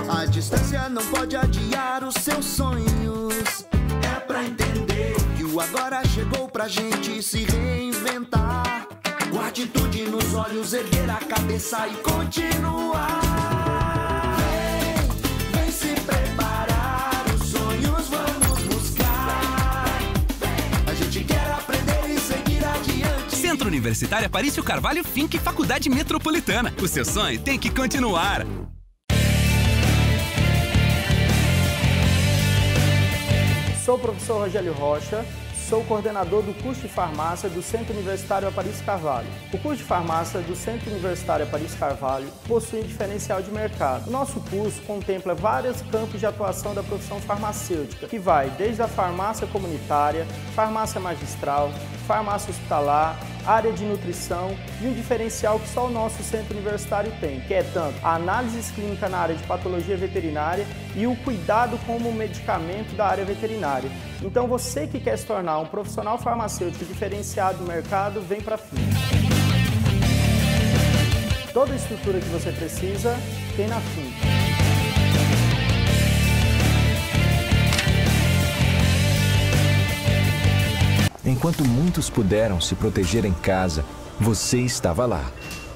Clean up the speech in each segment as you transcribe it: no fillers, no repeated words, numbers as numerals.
A distância não pode adiar os seus sonhos. É pra entender que o agora chegou pra gente se reinventar. Com atitude nos olhos, erguer a cabeça e continuar. Vem se preparar, os sonhos vamos buscar. A gente quer aprender e seguir adiante. Centro Universitário Aparício Carvalho Finck Faculdade Metropolitana. O seu sonho tem que continuar. Sou o professor Rogério Rocha, sou coordenador do curso de farmácia do Centro Universitário Aparício Carvalho. O curso de farmácia do Centro Universitário Aparício Carvalho possui diferencial de mercado. Nosso curso contempla vários campos de atuação da profissão farmacêutica, que vai desde a farmácia comunitária, farmácia magistral, farmácia hospitalar, área de nutrição e um diferencial que só o nosso centro universitário tem, que é tanto a análise clínica na área de patologia veterinária e o cuidado com o medicamento da área veterinária. Então você que quer se tornar um profissional farmacêutico diferenciado no mercado, vem para a FIM. Toda a estrutura que você precisa tem na FIM. Enquanto muitos puderam se proteger em casa, você estava lá,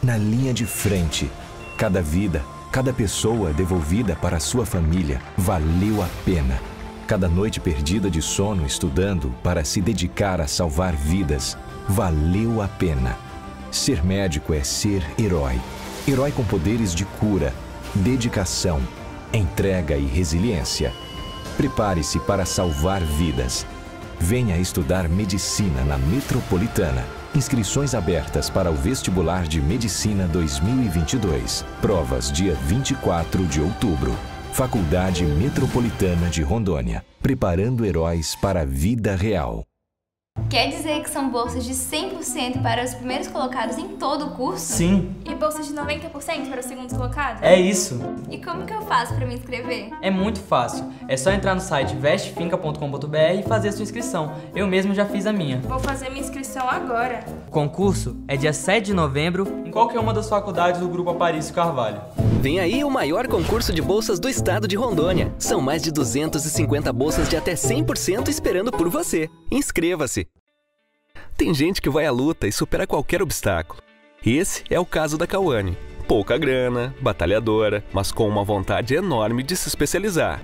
na linha de frente. Cada vida, cada pessoa devolvida para sua família valeu a pena. Cada noite perdida de sono estudando para se dedicar a salvar vidas valeu a pena. Ser médico é ser herói. Herói com poderes de cura, dedicação, entrega e resiliência. Prepare-se para salvar vidas. Venha estudar medicina na Metropolitana. Inscrições abertas para o vestibular de Medicina 2022. Provas dia 24 de outubro. Faculdade Metropolitana de Rondônia. Preparando heróis para a vida real. Quer dizer que são bolsas de 100% para os primeiros colocados em todo o curso? Sim. E bolsas de 90% para os segundos colocados? É isso. E como que eu faço para me inscrever? É muito fácil. É só entrar no site vestefinca.com.br e fazer a sua inscrição. Eu mesmo já fiz a minha. Vou fazer minha inscrição agora. O concurso é dia 7 de novembro em qualquer uma das faculdades do Grupo Aparício Carvalho. Vem aí o maior concurso de bolsas do estado de Rondônia. São mais de 250 bolsas de até 100% esperando por você. Inscreva-se! Tem gente que vai à luta e supera qualquer obstáculo. Esse é o caso da Cauane. Pouca grana, batalhadora, mas com uma vontade enorme de se especializar.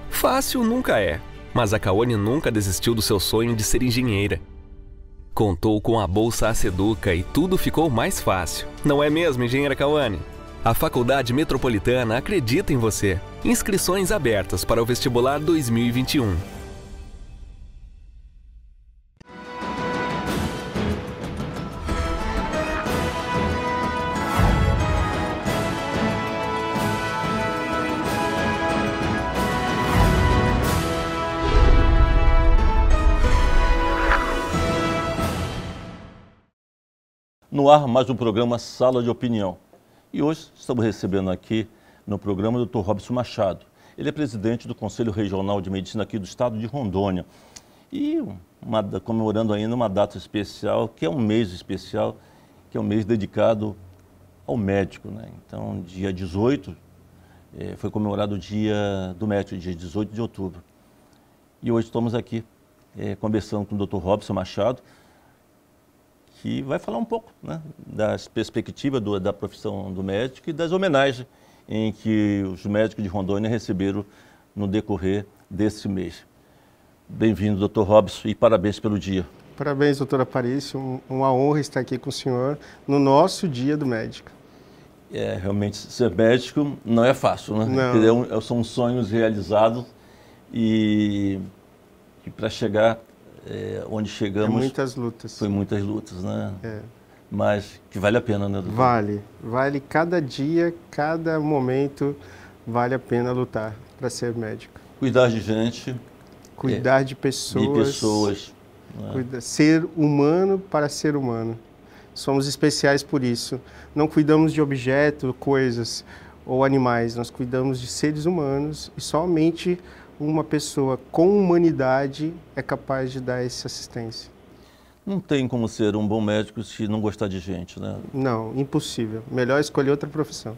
Fácil nunca é, mas a Cauane nunca desistiu do seu sonho de ser engenheira. Contou com a Bolsa Aceduca e tudo ficou mais fácil. Não é mesmo, engenheira Cauane? A Faculdade Metropolitana acredita em você. Inscrições abertas para o vestibular 2021. No ar, mais um programa Sala de Opinião. E hoje estamos recebendo aqui no programa o Dr. Robson Machado. Ele é presidente do Conselho Regional de Medicina aqui do estado de Rondônia. E comemorando ainda uma data especial, que é um mês especial, que é um mês dedicado ao médico, né? Então, dia 18, foi comemorado o Dia do Médico, dia 18 de outubro. E hoje estamos aqui conversando com o Dr. Robson Machado, que vai falar um pouco, né, das perspectivas da profissão do médico e das homenagens em que os médicos de Rondônia receberam no decorrer desse mês. Bem-vindo, doutor Robson, e parabéns pelo dia. Parabéns, doutor Aparício. Uma honra estar aqui com o senhor no nosso Dia do Médico. Realmente, ser médico não é fácil, né? Não. São sonhos realizados e para chegar onde chegamos... muitas lutas. Foi muitas lutas, né? Mas que vale a pena, né, doutor? Vale cada dia, cada momento, vale a pena lutar para ser médico. Cuidar de gente. Cuidar de pessoas. De pessoas. Né? Ser humano para ser humano. Somos especiais por isso. Não cuidamos de objetos, coisas ou animais. Nós cuidamos de seres humanos e somente uma pessoa com humanidade é capaz de dar essa assistência. Não tem como ser um bom médico se não gostar de gente, né? Não, impossível. Melhor escolher outra profissão.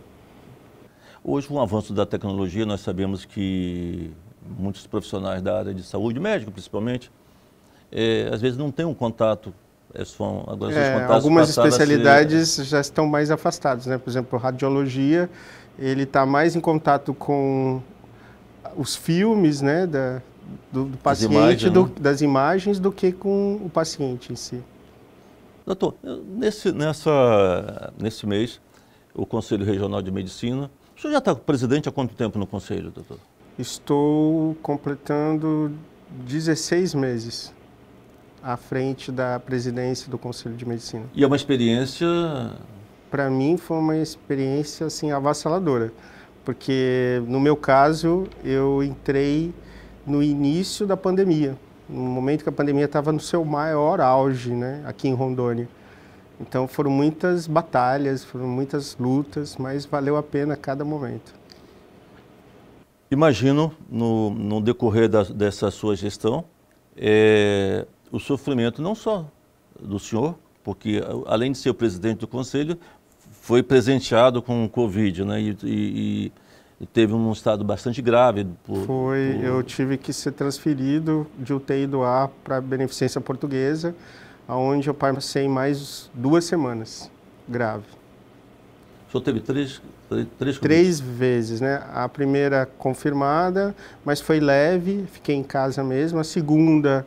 Hoje, com o avanço da tecnologia, nós sabemos que muitos profissionais da área de saúde, médico principalmente, às vezes não tem um contato. Algumas especialidades já estão mais afastadas, né? Por exemplo, radiologia, ele está mais em contato com os filmes, né, do paciente, das imagens, do que com o paciente em si. Doutor, nesse mês, o Conselho Regional de Medicina, o senhor já está presidente há quanto tempo no Conselho, doutor? Estou completando 16 meses à frente da presidência do Conselho de Medicina. E é uma experiência... Para mim foi uma experiência assim, avassaladora, porque no meu caso eu entrei no início da pandemia, no momento que a pandemia estava no seu maior auge, né, aqui em Rondônia. Então foram muitas batalhas, foram muitas lutas, mas valeu a pena cada momento. Imagino, no decorrer dessa sua gestão, o sofrimento não só do senhor, porque além de ser o presidente do Conselho, foi presenteado com o Covid, né? E teve um estado bastante grave. Eu tive que ser transferido de UTI do ar para a Beneficência Portuguesa, onde eu passei mais 2 semanas grave. O senhor teve três vezes, né? A primeira confirmada, mas foi leve, fiquei em casa mesmo. A segunda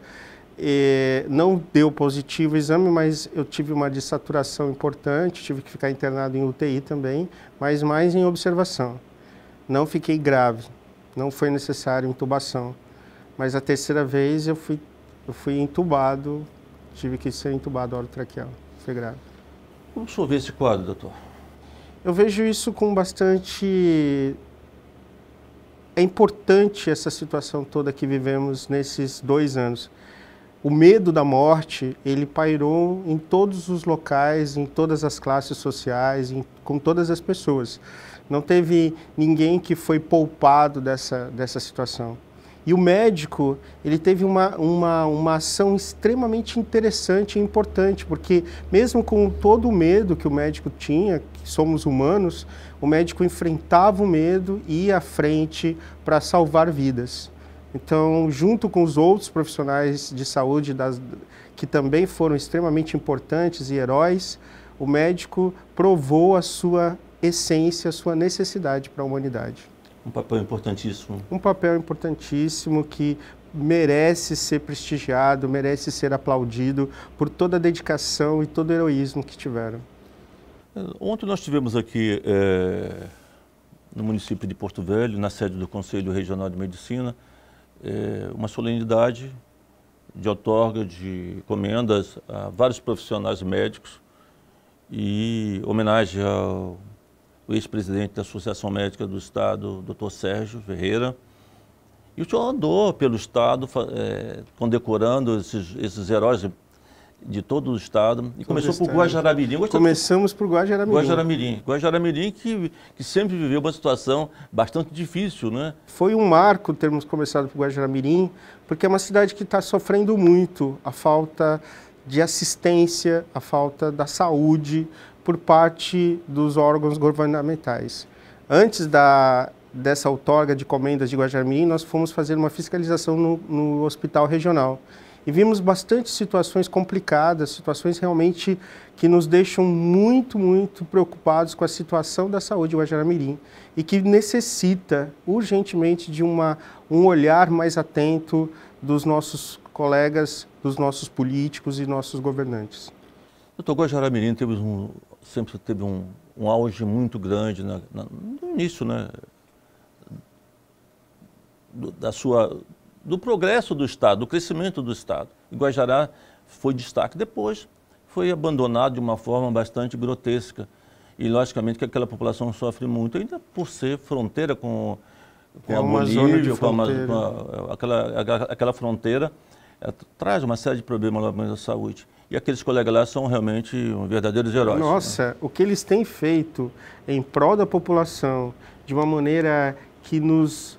não deu positivo o exame, mas eu tive uma dessaturação importante, tive que ficar internado em UTI também, mas mais em observação. Não fiquei grave, não foi necessário intubação. Mas a terceira vez eu fui entubado, tive que ser entubado orotraqueal, foi grave. Como o senhor vê esse quadro, doutor? Eu vejo isso com bastante... É importante essa situação toda que vivemos nesses 2 anos. O medo da morte, ele pairou em todos os locais, em todas as classes sociais, com todas as pessoas. Não teve ninguém que foi poupado dessa situação. E o médico, ele teve uma ação extremamente interessante e importante, porque mesmo com todo o medo que o médico tinha, que somos humanos, o médico enfrentava o medo e ia à frente para salvar vidas. Então, junto com os outros profissionais de saúde que também foram extremamente importantes e heróis, o médico provou a sua essência, a sua necessidade para a humanidade. Um papel importantíssimo. Um papel importantíssimo que merece ser prestigiado, merece ser aplaudido por toda a dedicação e todo o heroísmo que tiveram. Ontem nós tivemos aqui no município de Porto Velho, na sede do Conselho Regional de Medicina, uma solenidade de outorga de comendas a vários profissionais médicos e homenagem ao ex-presidente da Associação Médica do Estado, Dr. Sérgio Ferreira. E o senhor andou pelo Estado condecorando esses heróis de todo o Estado. E começou por Guajará-Mirim. Começamos por Guajará-Mirim. Guajará-Mirim que sempre viveu uma situação bastante difícil, né? Foi um marco termos começado por Guajará-Mirim, porque é uma cidade que está sofrendo muito a falta de assistência, a falta da saúde por parte dos órgãos governamentais. Antes dessa outorga de comendas de Guajará-Mirim, nós fomos fazer uma fiscalização no hospital regional. E vimos bastante situações complicadas, situações realmente que nos deixam muito, muito preocupados com a situação da saúde de Guajará-Mirim e que necessita urgentemente de um olhar mais atento dos nossos colegas, dos nossos políticos e nossos governantes. Doutor, Guajará-Mirim sempre teve um auge muito grande no início, né, do progresso do Estado, do crescimento do Estado. E Guajará foi destaque. Depois foi abandonado de uma forma bastante grotesca. E, logicamente, que aquela população sofre muito, ainda por ser fronteira com a Bolívia, aquela fronteira, traz uma série de problemas da saúde. E aqueles colegas lá são realmente verdadeiros heróis. Nossa, né? O que eles têm feito em prol da população de uma maneira que nos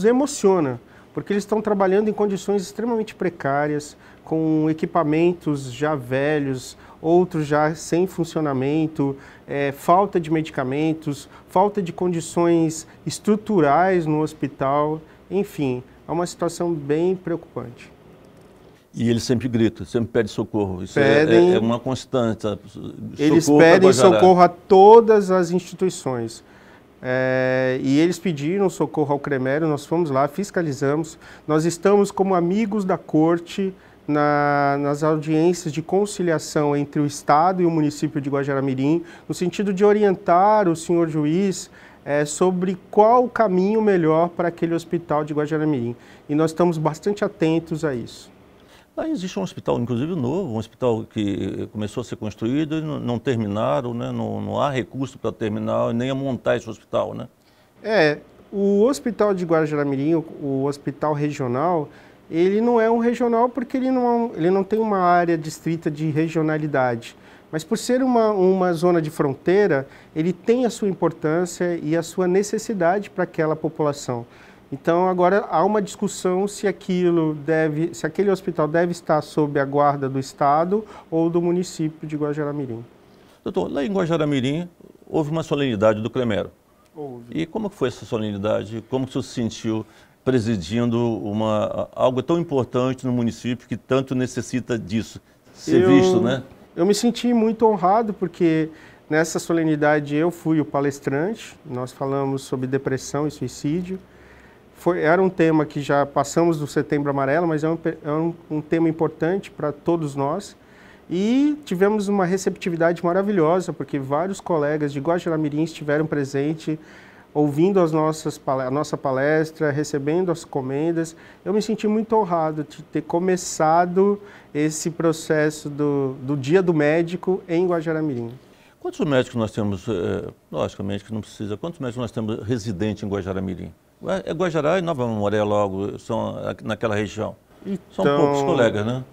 emociona, porque eles estão trabalhando em condições extremamente precárias, com equipamentos já velhos, outros já sem funcionamento, falta de medicamentos, falta de condições estruturais no hospital, enfim, é uma situação bem preocupante. E eles sempre gritam, sempre pedem socorro, isso é uma constante. Eles pedem socorro a todas as instituições. E eles pediram socorro ao CREMERO, nós fomos lá, fiscalizamos, nós estamos como amigos da corte, nas audiências de conciliação entre o Estado e o município de Guajará-Mirim, no sentido de orientar o senhor juiz sobre qual o caminho melhor para aquele hospital de Guajará-Mirim. E nós estamos bastante atentos a isso. Lá existe um hospital, inclusive novo, um hospital que começou a ser construído e não terminaram, né? Não há recurso para terminar, nem a montar esse hospital, né? O hospital de Guajará-Mirim, o hospital regional, ele não é um regional porque ele não tem uma área distrita de regionalidade. Mas por ser uma zona de fronteira, ele tem a sua importância e a sua necessidade para aquela população. Então agora há uma discussão se aquele hospital deve estar sob a guarda do Estado ou do município de Guajará-Mirim. Doutor, lá em Guajará-Mirim houve uma solenidade do CREMERO. Houve. E como foi essa solenidade? Como você se sentiu presidindo algo tão importante no município que tanto necessita disso, ser visto, né? Eu me senti muito honrado porque nessa solenidade eu fui o palestrante, nós falamos sobre depressão e suicídio. Era um tema que já passamos do Setembro Amarelo, mas é um tema importante para todos nós. E tivemos uma receptividade maravilhosa, porque vários colegas de Guajará-Mirim estiveram presentes, ouvindo a nossa palestra, recebendo as comendas. Eu me senti muito honrado de ter começado esse processo do Dia do Médico em Guajará-Mirim. Quantos médicos nós temos, logicamente que não precisa, quantos médicos nós temos residentes em Guajará-Mirim? Guajará e Nova Mamoré logo são naquela região. São poucos colegas, né?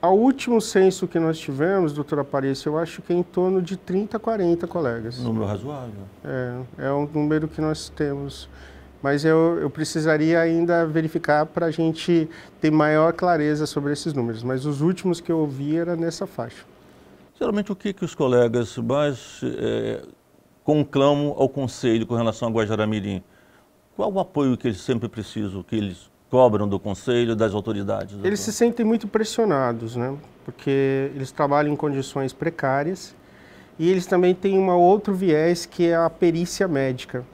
Ao último censo que nós tivemos, doutor Aparício, eu acho que é em torno de 30, 40 colegas. Número razoável. É um número que nós temos. Mas eu precisaria ainda verificar para a gente ter maior clareza sobre esses números. Mas os últimos que eu ouvi era nessa faixa. Geralmente o que os colegas mais conclamam ao Conselho com relação a Guajará-Mirim? Qual o apoio que eles sempre precisam, que eles cobram do Conselho, das autoridades? Doutor? Eles se sentem muito pressionados, né? Porque eles trabalham em condições precárias e eles também têm um outro viés que é a perícia médica.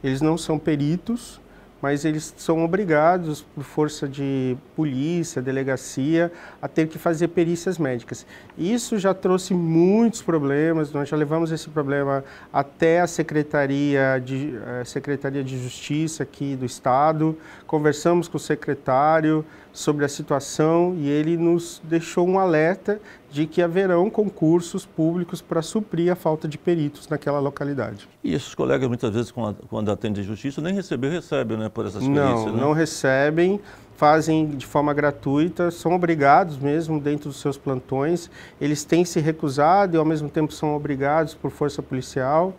Eles não são peritos, mas eles são obrigados, por força de polícia, delegacia, a ter que fazer perícias médicas. Isso já trouxe muitos problemas, nós já levamos esse problema até a Secretaria de Justiça aqui do Estado, conversamos com o secretário sobre a situação e ele nos deixou um alerta de que haverão concursos públicos para suprir a falta de peritos naquela localidade. E esses colegas, muitas vezes, quando atendem a justiça, nem recebem, né, por essas perícias, né? Não recebem, fazem de forma gratuita, são obrigados mesmo dentro dos seus plantões, eles têm se recusado e ao mesmo tempo são obrigados por força policial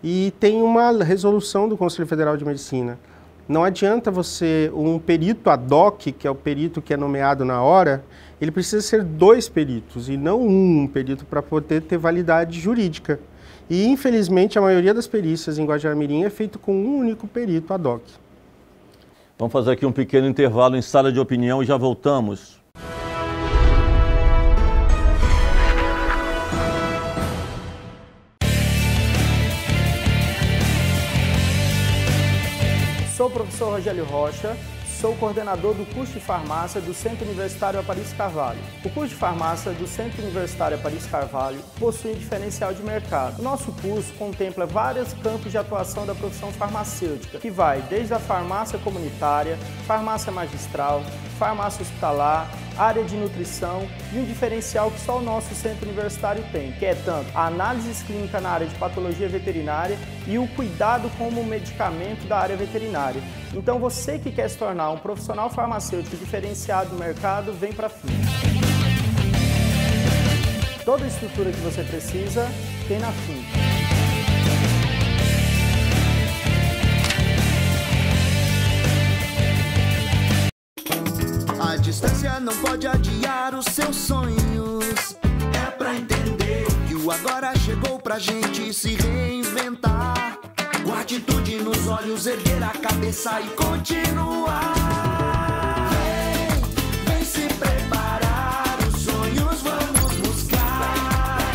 e tem uma resolução do Conselho Federal de Medicina. Não adianta um perito ad hoc, que é o perito que é nomeado na hora, ele precisa ser 2 peritos e não um perito para poder ter validade jurídica. E, infelizmente, a maioria das perícias em Guajará-Mirim é feito com um único perito ad hoc. Vamos fazer aqui um pequeno intervalo em sala de opinião e já voltamos. Sou o professor Rogério Rocha, sou coordenador do curso de farmácia do Centro Universitário Aparício Carvalho. O curso de farmácia do Centro Universitário Aparício Carvalho possui diferencial de mercado. O nosso curso contempla vários campos de atuação da profissão farmacêutica, que vai desde a farmácia comunitária, farmácia magistral, farmácia hospitalar, área de nutrição e um diferencial que só o nosso centro universitário tem, que é tanto a análise clínica na área de patologia veterinária e o cuidado com o medicamento da área veterinária. Então você que quer se tornar um profissional farmacêutico diferenciado no mercado, vem para a FIM. Toda a estrutura que você precisa tem na FIM. A distância não pode adiar os seus sonhos. É pra entender que o agora chegou pra gente se reinventar. Com atitude nos olhos, erguer a cabeça e continuar. Vem se preparar, os sonhos vamos buscar.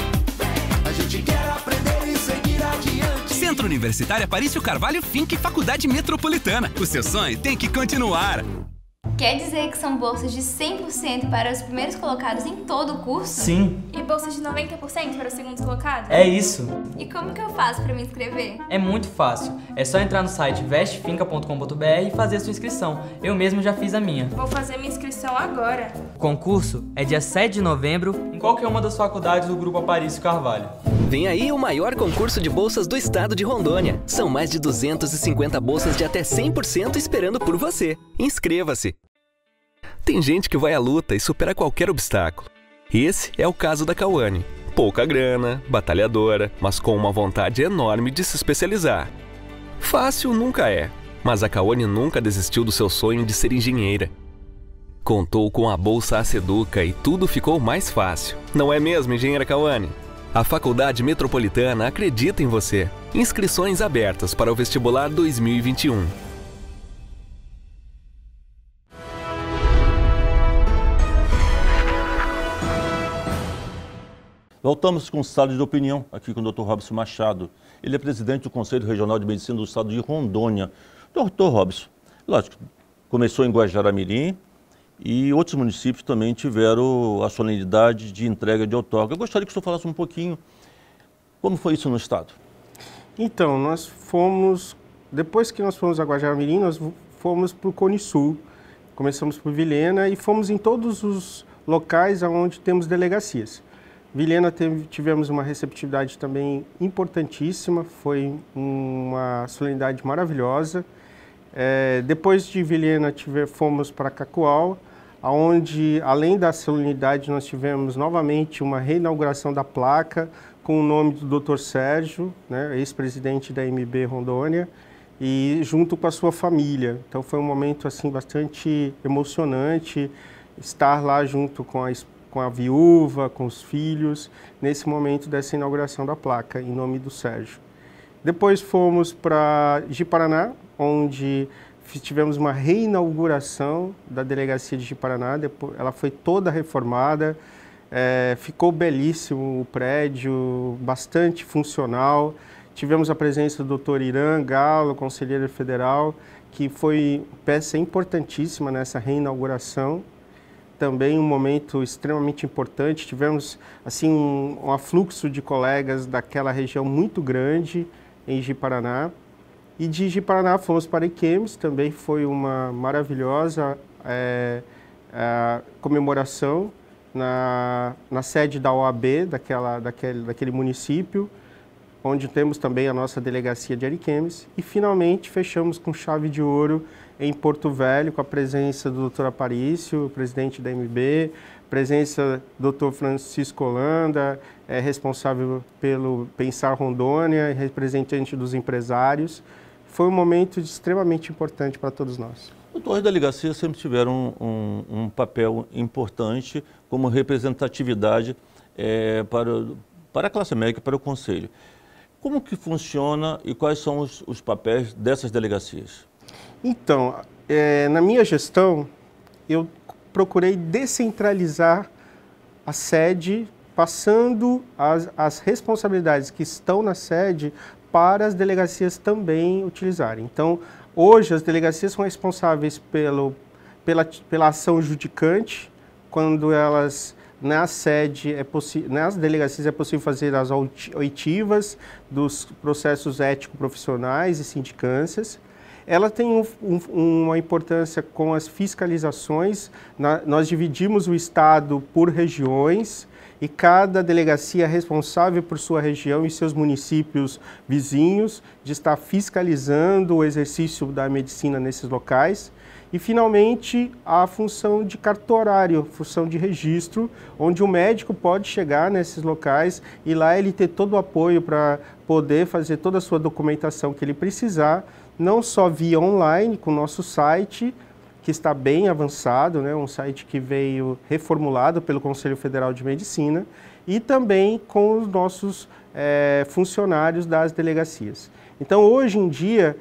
A gente quer aprender e seguir adiante. Centro Universitário Aparício Carvalho Fink Faculdade Metropolitana. O seu sonho tem que continuar. Quer dizer que são bolsas de 100% para os primeiros colocados em todo o curso? Sim. E bolsas de 90% para os segundos colocados? É isso. E como que eu faço para me inscrever? É muito fácil. É só entrar no site vestefinca.com.br e fazer a sua inscrição. Eu mesmo já fiz a minha. Vou fazer minha inscrição agora. O concurso é dia 7 de novembro em qualquer uma das faculdades do Grupo Aparício Carvalho. Vem aí o maior concurso de bolsas do estado de Rondônia. São mais de 250 bolsas de até 100% esperando por você. Inscreva-se! Tem gente que vai à luta e supera qualquer obstáculo. Esse é o caso da Cauane. Pouca grana, batalhadora, mas com uma vontade enorme de se especializar. Fácil nunca é, mas a Cauane nunca desistiu do seu sonho de ser engenheira. Contou com a Bolsa Aceduca e tudo ficou mais fácil. Não é mesmo, engenheira Cauane? A Faculdade Metropolitana acredita em você. Inscrições abertas para o vestibular 2021. Voltamos com o Sala de Opinião, aqui com o Dr. Robson Machado. Ele é presidente do Conselho Regional de Medicina do Estado de Rondônia. Dr. Robson, lógico, começou em Guajará-Mirim e outros municípios também tiveram a solenidade de entrega de outorga. Eu gostaria que o senhor falasse um pouquinho como foi isso no Estado. Então, nós fomos, depois que nós fomos a Guajará-Mirim, nós fomos para o Cone Sul. Começamos por Vilhena e fomos em todos os locais onde temos delegacias. Vilhena tivemos uma receptividade também importantíssima, foi uma solenidade maravilhosa. Depois de Vilhena fomos para Cacoal, onde além da solenidade nós tivemos novamente uma reinauguração da placa com o nome do Dr. Sérgio, né, ex-presidente da MB Rondônia, e junto com a sua família. Então foi um momento assim bastante emocionante estar lá junto com a viúva, com os filhos, nesse momento dessa inauguração da placa, em nome do Sérgio. Depois fomos para Ji-Paraná, onde tivemos uma reinauguração da delegacia de Ji-Paraná. Ela foi toda reformada, ficou belíssimo o prédio, bastante funcional. Tivemos a presença do Dr. Irã Galo, conselheiro federal, que foi peça importantíssima nessa reinauguração. Também um momento extremamente importante. Tivemos assim um afluxo de colegas daquela região muito grande em Ji-Paraná. E de Ji-Paraná fomos para Ariquemes, também foi uma maravilhosa comemoração na sede da OAB daquele município, onde temos também a nossa delegacia de Ariquemes. E finalmente fechamos com chave de ouro em Porto Velho, com a presença do Dr. Aparício, presidente da MB, presença do Dr. Francisco Holanda, responsável pelo Pensar Rondônia, representante dos empresários. Foi um momento extremamente importante para todos nós. As delegacias sempre tiveram um papel importante como representatividade para a classe médica, para o Conselho. Como que funciona e quais são os papéis dessas delegacias? Então, na minha gestão, eu procurei descentralizar a sede, passando as responsabilidades que estão na sede para as delegacias também utilizarem. Então, hoje as delegacias são responsáveis pela ação judicante, quando elas, na sede, nas delegacias é possível fazer as oitivas dos processos ético-profissionais e sindicâncias. Ela tem uma importância com as fiscalizações. Nós dividimos o Estado por regiões e cada delegacia é responsável por sua região e seus municípios vizinhos de estar fiscalizando o exercício da medicina nesses locais. E, finalmente, a função de cartorário, função de registro, onde o médico pode chegar nesses locais e lá ele ter todo o apoio para poder fazer toda a sua documentação que ele precisar, não só via online, com o nosso site, que está bem avançado, né, um site que veio reformulado pelo Conselho Federal de Medicina, e também com os nossos funcionários das delegacias. Então, hoje em dia,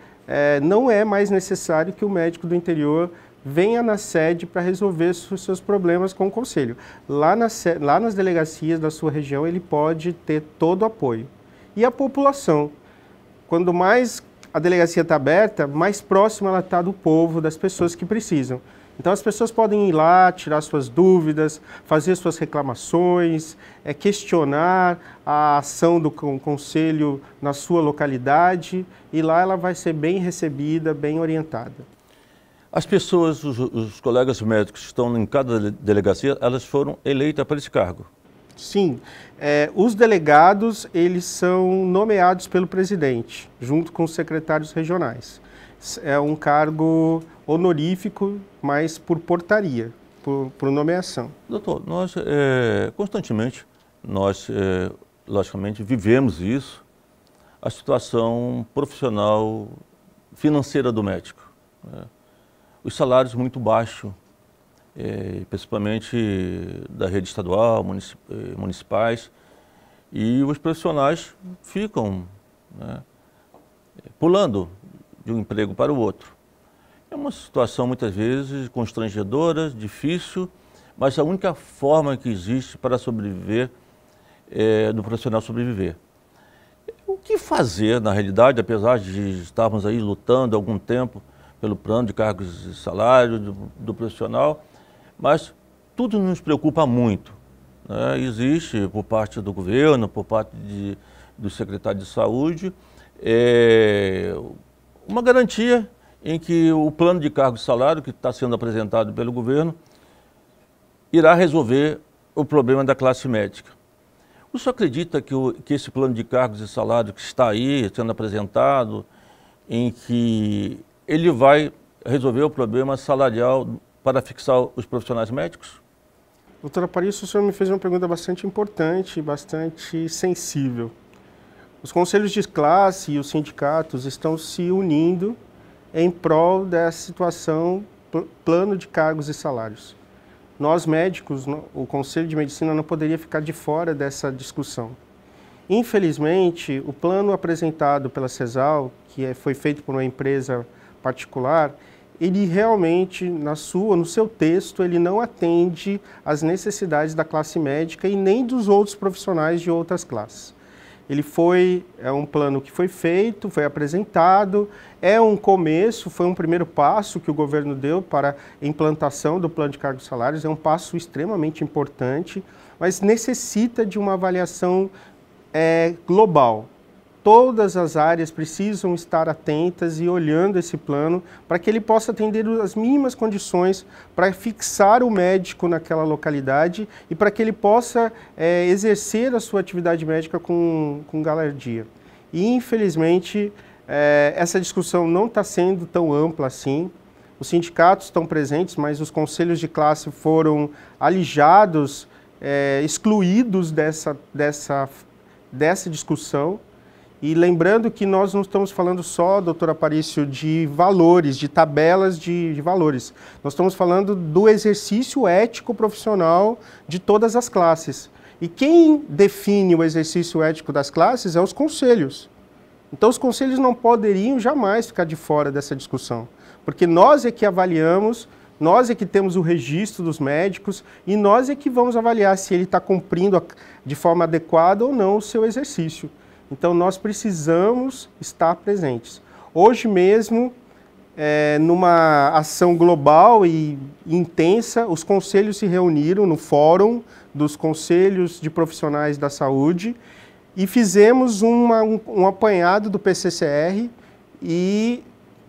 não é mais necessário que o médico do interior venha na sede para resolver os seus problemas com o Conselho. Lá nas delegacias da sua região, ele pode ter todo o apoio. E a população, quando mais a delegacia está aberta, mais próxima ela está do povo, das pessoas que precisam. Então as pessoas podem ir lá, tirar suas dúvidas, fazer suas reclamações, questionar a ação do conselho na sua localidade, e lá ela vai ser bem recebida, bem orientada. As pessoas, os colegas médicos que estão em cada delegacia, elas foram eleitas para esse cargo? Sim, os delegados, eles são nomeados pelo presidente, junto com os secretários regionais. É um cargo honorífico, mas por portaria, por nomeação. Doutor, nós constantemente, logicamente, vivemos isso, a situação profissional financeira do médico, né? Os salários muito baixos, principalmente da rede estadual, municipais, e os profissionais ficam, né, pulando de um emprego para o outro. É uma situação muitas vezes constrangedora, difícil, mas a única forma que existe para sobreviver do profissional sobreviver. O que fazer, na realidade, apesar de estarmos aí lutando há algum tempo pelo plano de cargos e salário do profissional, mas tudo nos preocupa muito, né? Existe, por parte do governo, por parte do secretário de saúde, uma garantia em que o plano de cargos e salário que está sendo apresentado pelo governo irá resolver o problema da classe médica. O senhor acredita que esse plano de cargos e salário que está aí sendo apresentado, em que ele vai resolver o problema salarial para fixar os profissionais médicos? Doutora Parício, o senhor me fez uma pergunta bastante importante e bastante sensível. Os conselhos de classe e os sindicatos estão se unindo em prol dessa situação, plano de cargos e salários. Nós médicos, o Conselho de Medicina não poderia ficar de fora dessa discussão. Infelizmente, o plano apresentado pela CESAL, que foi feito por uma empresa particular, ele realmente, no seu texto, ele não atende às necessidades da classe médica e nem dos outros profissionais de outras classes. É um plano que foi feito, foi apresentado, é um começo, foi um primeiro passo que o governo deu para a implantação do plano de cargos e salários, é um passo extremamente importante, mas necessita de uma avaliação global. Todas as áreas precisam estar atentas e olhando esse plano para que ele possa atender as mínimas condições para fixar o médico naquela localidade e para que ele possa exercer a sua atividade médica com galardia. E, infelizmente, essa discussão não está sendo tão ampla assim. Os sindicatos estão presentes, mas os conselhos de classe foram alijados, excluídos dessa discussão. E lembrando que nós não estamos falando só, doutora Parício, de valores, de tabelas de valores. Nós estamos falando do exercício ético profissional de todas as classes. E quem define o exercício ético das classes é os conselhos. Então os conselhos não poderiam jamais ficar de fora dessa discussão. Porque nós é que avaliamos, nós é que temos o registro dos médicos e nós é que vamos avaliar se ele está cumprindo de forma adequada ou não o seu exercício. Então, nós precisamos estar presentes. Hoje mesmo, numa ação global e intensa, os conselhos se reuniram no fórum dos conselhos de profissionais da saúde e fizemos um apanhado do PCCR e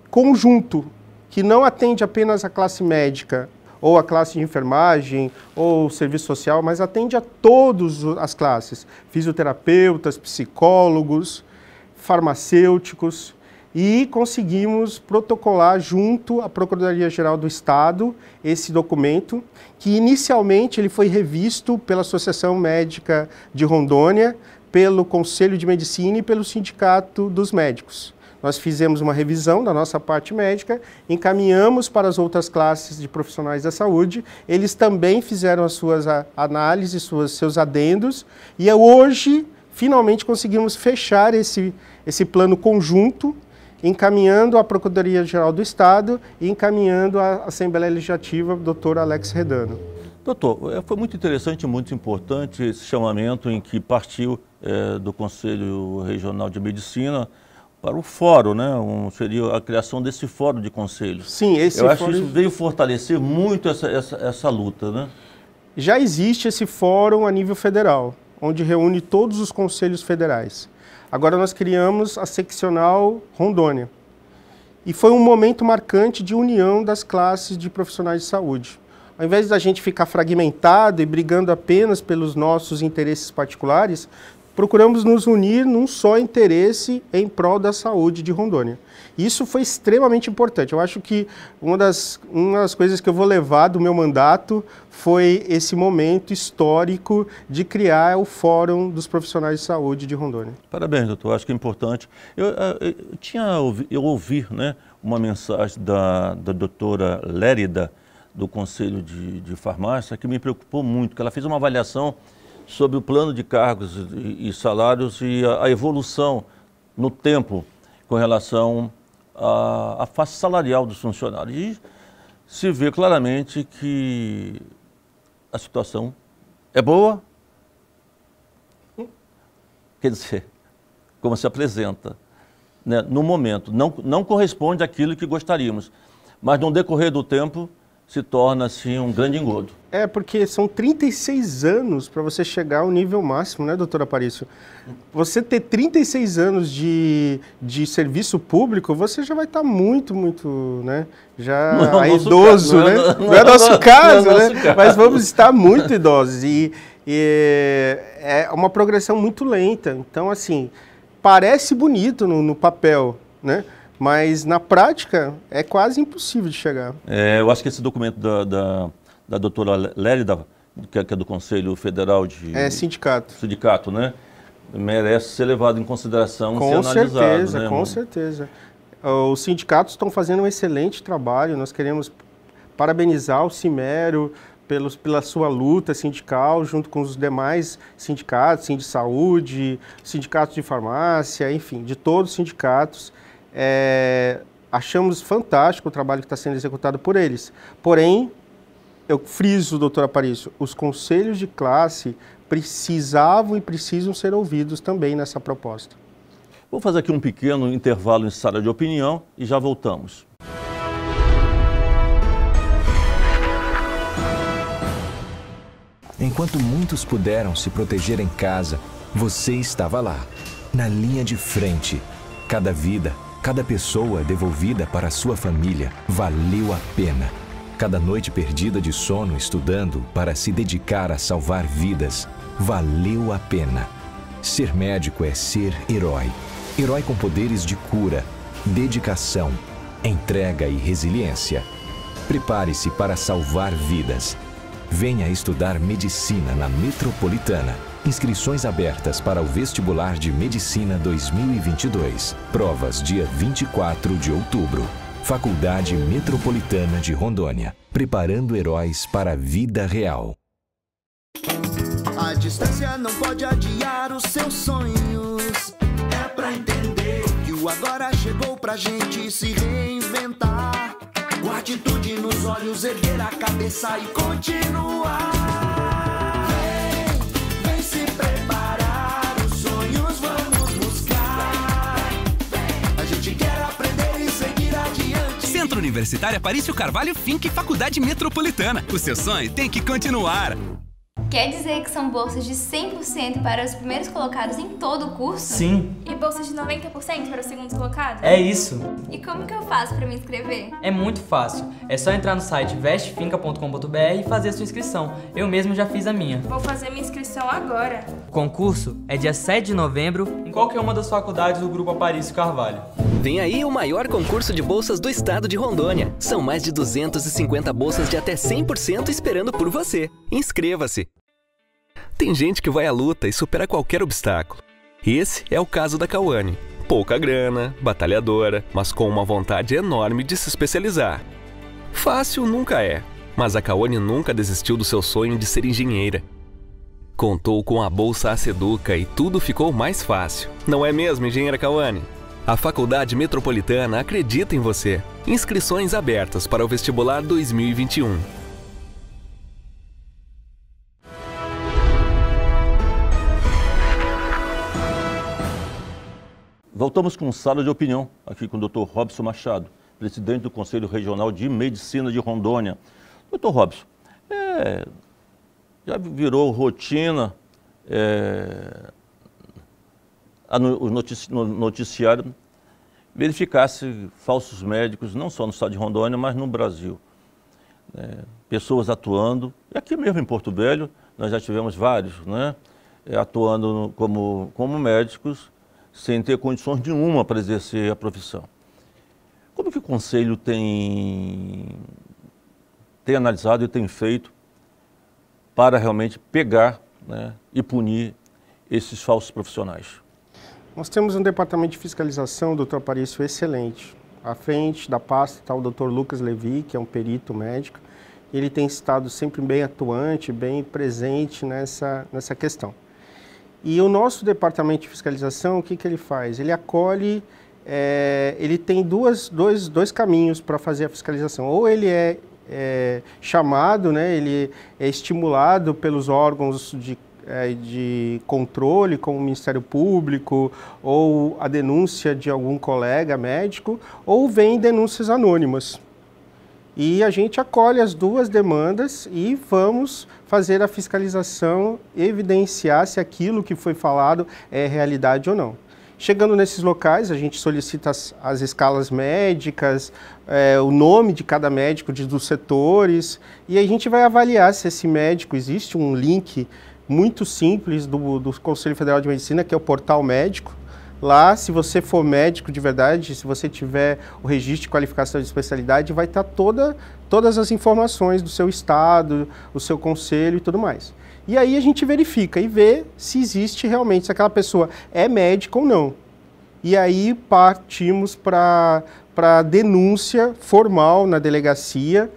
conjunto, que não atende apenas a classe médica, ou a classe de enfermagem, ou serviço social, mas atende a todas as classes, fisioterapeutas, psicólogos, farmacêuticos, e conseguimos protocolar junto à Procuradoria-Geral do Estado esse documento, que inicialmente ele foi revisto pela Associação Médica de Rondônia, pelo Conselho de Medicina e pelo Sindicato dos Médicos. Nós fizemos uma revisão da nossa parte médica, encaminhamos para as outras classes de profissionais da saúde, eles também fizeram as suas análises, seus adendos, e hoje, finalmente, conseguimos fechar esse plano conjunto, encaminhando à Procuradoria-Geral do Estado e encaminhando à Assembleia Legislativa, doutor Alex Redano. Doutor, foi muito interessante, muito importante esse chamamento em que partiu do Conselho Regional de Medicina para o fórum, né? Seria a criação desse fórum de conselhos. Sim, Eu acho que isso veio fortalecer muito essa luta, né? Já existe esse fórum a nível federal, onde reúne todos os conselhos federais. Agora nós criamos a seccional Rondônia. E foi um momento marcante de união das classes de profissionais de saúde. Ao invés da gente ficar fragmentado e brigando apenas pelos nossos interesses particulares, procuramos nos unir num só interesse em prol da saúde de Rondônia. Isso foi extremamente importante. Eu acho que uma das coisas que eu vou levar do meu mandato foi esse momento histórico de criar o Fórum dos Profissionais de Saúde de Rondônia. Parabéns, doutor. Acho que é importante. Eu ouvi, né, uma mensagem da doutora Lérida, do Conselho de Farmácia, que me preocupou muito, que ela fez uma avaliação sobre o plano de cargos e salários e a evolução no tempo com relação à faixa salarial dos funcionários. E se vê claramente que a situação é boa, quer dizer, como se apresenta, né, no momento. Não corresponde àquilo que gostaríamos, mas no decorrer do tempo se torna assim um grande engodo. Porque são 36 anos para você chegar ao nível máximo, né, doutor Aparício? Você ter 36 anos de serviço público, você já vai estar muito, né, já idoso, né? Não é nosso caso, né? Mas vamos estar muito idosos. E é uma progressão muito lenta. Então, assim, parece bonito no papel, né? Mas na prática é quase impossível de chegar. Eu acho que esse documento da doutora Lérida, que é do Conselho Federal de... Sindicato, né? Merece ser levado em consideração, ser analisado. Né? Com certeza. Os sindicatos estão fazendo um excelente trabalho. Nós queremos parabenizar o Cimero pela sua luta sindical, junto com os demais sindicatos, Sindisaúde, sindicatos de farmácia, enfim, de todos os sindicatos. Achamos fantástico o trabalho que está sendo executado por eles. Porém, eu friso, doutor Aparício, os conselhos de classe precisavam e precisam ser ouvidos também nessa proposta. Vou fazer aqui um pequeno intervalo em sala de opinião e já voltamos. Enquanto muitos puderam se proteger em casa, você estava lá, na linha de frente. Cada vida, cada pessoa devolvida para sua família valeu a pena. Cada noite perdida de sono estudando para se dedicar a salvar vidas valeu a pena. Ser médico é ser herói. Herói com poderes de cura, dedicação, entrega e resiliência. Prepare-se para salvar vidas. Venha estudar medicina na Metropolitana. Inscrições abertas para o vestibular de Medicina 2022. Provas dia 24 de outubro. Faculdade Metropolitana de Rondônia. Preparando heróis para a vida real. A distância não pode adiar os seus sonhos. É pra entender que o agora chegou pra gente se reinventar. Com atitude nos olhos, erguer a cabeça e continuar. Vem se preparar, os sonhos vamos buscar. A gente quer aprender e seguir adiante. Centro Universitário Aparício Carvalho Fink Faculdade Metropolitana. O seu sonho tem que continuar. Quer dizer que são bolsas de 100% para os primeiros colocados em todo o curso? Sim. E bolsas de 90% para os segundos colocados? É isso. E como que eu faço para me inscrever? É muito fácil. É só entrar no site vestefinca.com.br e fazer a sua inscrição. Eu mesmo já fiz a minha. Vou fazer minha inscrição agora. O concurso é dia 7 de novembro em qualquer uma das faculdades do Grupo Aparício Carvalho. Vem aí o maior concurso de bolsas do estado de Rondônia. São mais de 250 bolsas de até 100% esperando por você. Inscreva-se! Tem gente que vai à luta e supera qualquer obstáculo. Esse é o caso da Cauane. Pouca grana, batalhadora, mas com uma vontade enorme de se especializar. Fácil nunca é, mas a Kawane nunca desistiu do seu sonho de ser engenheira. Contou com a Bolsa Aceduca e tudo ficou mais fácil. Não é mesmo, engenheira Kawane? A Faculdade Metropolitana acredita em você. Inscrições abertas para o vestibular 2021. Voltamos com Sala de Opinião, aqui com o Dr. Robson Machado, presidente do Conselho Regional de Medicina de Rondônia. Dr. Robson, já virou rotina no noticiário verificar-se falsos médicos, não só no estado de Rondônia, mas no Brasil. Pessoas atuando, e aqui mesmo em Porto Velho, nós já tivemos vários, atuando como médicos, sem ter condições nenhuma para exercer a profissão. Como que o Conselho tem analisado e tem feito para realmente pegar e punir esses falsos profissionais? Nós temos um departamento de fiscalização, doutor Aparício, excelente. À frente da pasta está o doutor Lucas Levi, que é um perito médico. Ele tem estado sempre bem atuante, bem presente nessa questão. E o nosso departamento de fiscalização, o que ele faz? Ele acolhe, ele tem dois caminhos para fazer a fiscalização. Ou ele é chamado, ele é estimulado pelos órgãos de controle, como o Ministério Público, ou a denúncia de algum colega médico, ou vem denúncias anônimas. E a gente acolhe as duas demandas e vamos fazer a fiscalização, evidenciar se aquilo que foi falado é realidade ou não. Chegando nesses locais, a gente solicita as escalas médicas, o nome de cada médico dos setores, e a gente vai avaliar se esse médico, existe um link muito simples do Conselho Federal de Medicina, que é o Portal Médico. Lá, se você for médico de verdade, se você tiver o registro de qualificação de especialidade, vai estar todas as informações do seu estado, o seu conselho e tudo mais. E aí a gente verifica e vê se existe realmente, se aquela pessoa é médica ou não. E aí partimos para a denúncia formal na delegacia,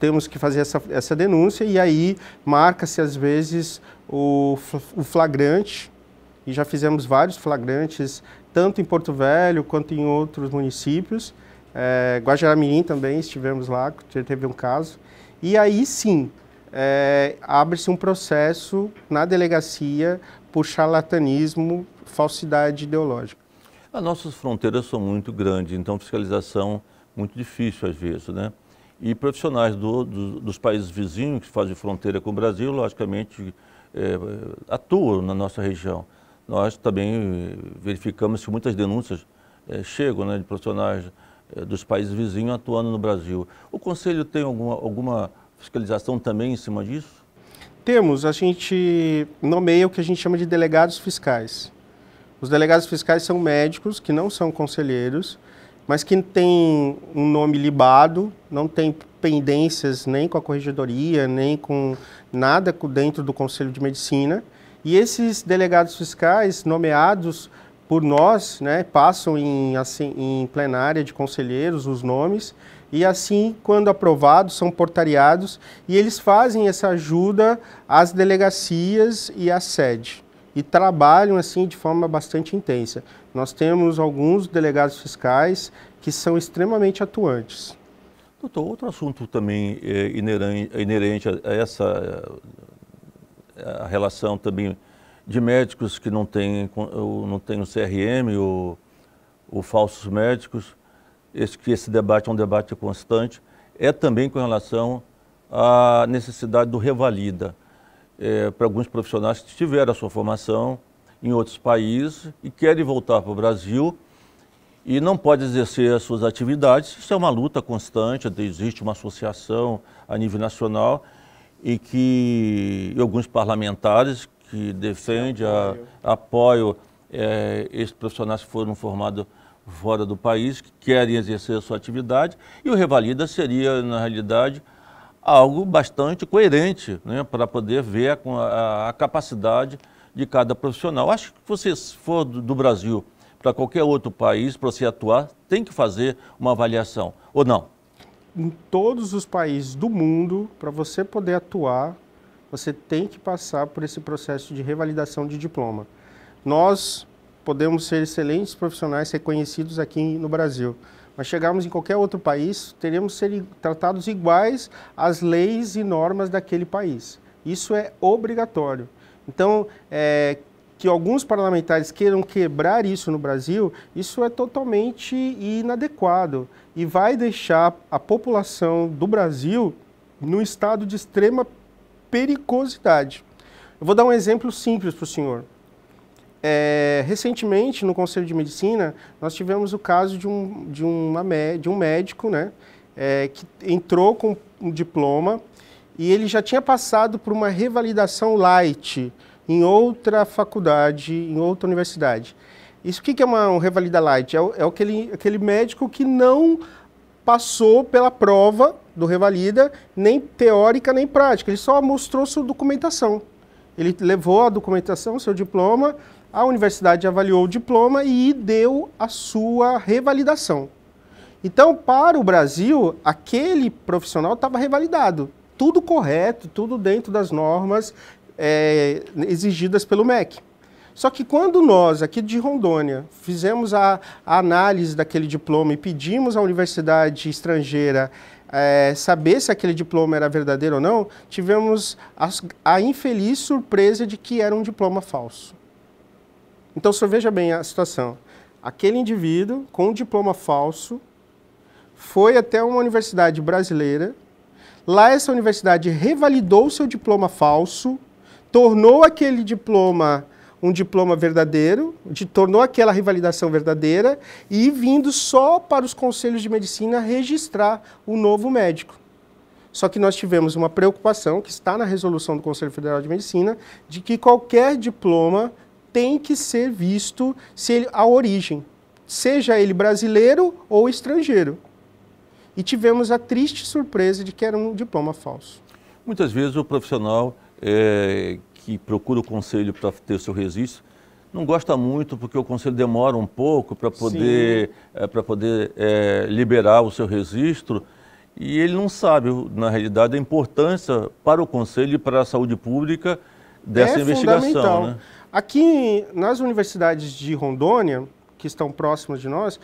temos que fazer essa denúncia e aí marca-se às vezes o flagrante. E já fizemos vários flagrantes, tanto em Porto Velho quanto em outros municípios. Guajará-Mirim também estivemos lá, teve um caso. E aí sim, abre-se um processo na delegacia por charlatanismo, falsidade ideológica. As nossas fronteiras são muito grandes, então fiscalização muito difícil às vezes, E profissionais dos países vizinhos que fazem fronteira com o Brasil, logicamente, atuam na nossa região. Nós também verificamos que muitas denúncias chegam de profissionais dos países vizinhos atuando no Brasil. O Conselho tem alguma fiscalização também em cima disso? Temos, a gente nomeia o que a gente chama de delegados fiscais. Os delegados fiscais são médicos que não são conselheiros, mas que têm um nome libado, não tem pendências nem com a corregedoria, nem com nada dentro do Conselho de Medicina. E esses delegados fiscais nomeados por nós, passam em plenária de conselheiros os nomes e assim, quando aprovados, são portariados e eles fazem essa ajuda às delegacias e à sede e trabalham assim de forma bastante intensa. Nós temos alguns delegados fiscais que são extremamente atuantes. Doutor, outro assunto também inerente a essa a relação também de médicos que não têm o CRM ou falsos médicos, esse debate é um debate constante, é também com relação à necessidade do revalida para alguns profissionais que tiveram a sua formação em outros países e querem voltar para o Brasil e não pode exercer as suas atividades. Isso é uma luta constante, existe uma associação a nível nacional e alguns parlamentares que defendem, apoiam esses profissionais que foram formados fora do país, que querem exercer a sua atividade, e o revalida seria, na realidade, algo bastante coerente, para poder ver a capacidade de cada profissional. Acho que você, se for do Brasil para qualquer outro país, para você atuar, tem que fazer uma avaliação, ou não? Em todos os países do mundo, para você poder atuar, você tem que passar por esse processo de revalidação de diploma. Nós podemos ser excelentes profissionais reconhecidos aqui no Brasil, mas chegarmos em qualquer outro país, teremos que ser tratados iguais às leis e normas daquele país. Isso é obrigatório. Então, que alguns parlamentares queiram quebrar isso no Brasil, isso é totalmente inadequado e vai deixar a população do Brasil num estado de extrema periculosidade. Eu vou dar um exemplo simples para o senhor. Recentemente, no Conselho de Medicina, nós tivemos o caso de um médico, né, que entrou com um diploma e ele já tinha passado por uma revalidação light em outra faculdade, em outra universidade. Isso, o que é um revalida light? É aquele médico que não passou pela prova do revalida, nem teórica, nem prática. Ele só mostrou sua documentação. Ele levou a documentação, seu diploma, a universidade avaliou o diploma e deu a sua revalidação. Então, para o Brasil, aquele profissional estava revalidado. Tudo correto, tudo dentro das normas exigidas pelo MEC. Só que quando nós, aqui de Rondônia, fizemos a análise daquele diploma e pedimos à universidade estrangeira saber se aquele diploma era verdadeiro ou não, tivemos a infeliz surpresa de que era um diploma falso. Então, o senhor veja bem a situação. Aquele indivíduo, com um diploma falso, foi até uma universidade brasileira. Lá, essa universidade revalidou o seu diploma falso, tornou aquele diploma um diploma verdadeiro, tornou aquela revalidação verdadeira e vindo só para os conselhos de medicina registrar o novo médico. Só que nós tivemos uma preocupação, que está na resolução do Conselho Federal de Medicina, de que qualquer diploma tem que ser visto a origem, seja ele brasileiro ou estrangeiro. E tivemos a triste surpresa de que era um diploma falso. Muitas vezes o profissional que procura o conselho para ter o seu registro não gosta muito porque o conselho demora um pouco para poder liberar o seu registro e ele não sabe, na realidade, a importância para o conselho e para a saúde pública dessa investigação. Fundamental. Né? Aqui nas universidades de Rondônia, que estão próximas de nós,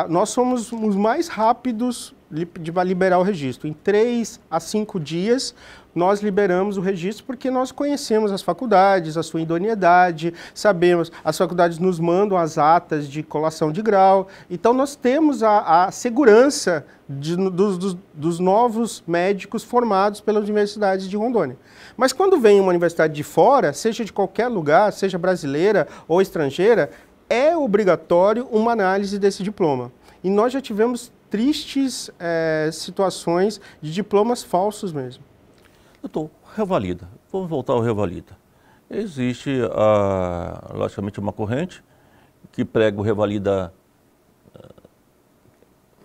nós somos os mais rápidos de liberar o registro. Em 3 a 5 dias, nós liberamos o registro porque nós conhecemos as faculdades, a sua idoneidade, sabemos, as faculdades nos mandam as atas de colação de grau, então nós temos a segurança dos novos médicos formados pelas universidades de Rondônia. Mas quando vem uma universidade de fora, seja de qualquer lugar, seja brasileira ou estrangeira, é obrigatório uma análise desse diploma. E nós já tivemos tristes situações de diplomas falsos mesmo. Doutor, revalida. Vamos voltar ao revalida. Existe, logicamente, uma corrente que prega o revalida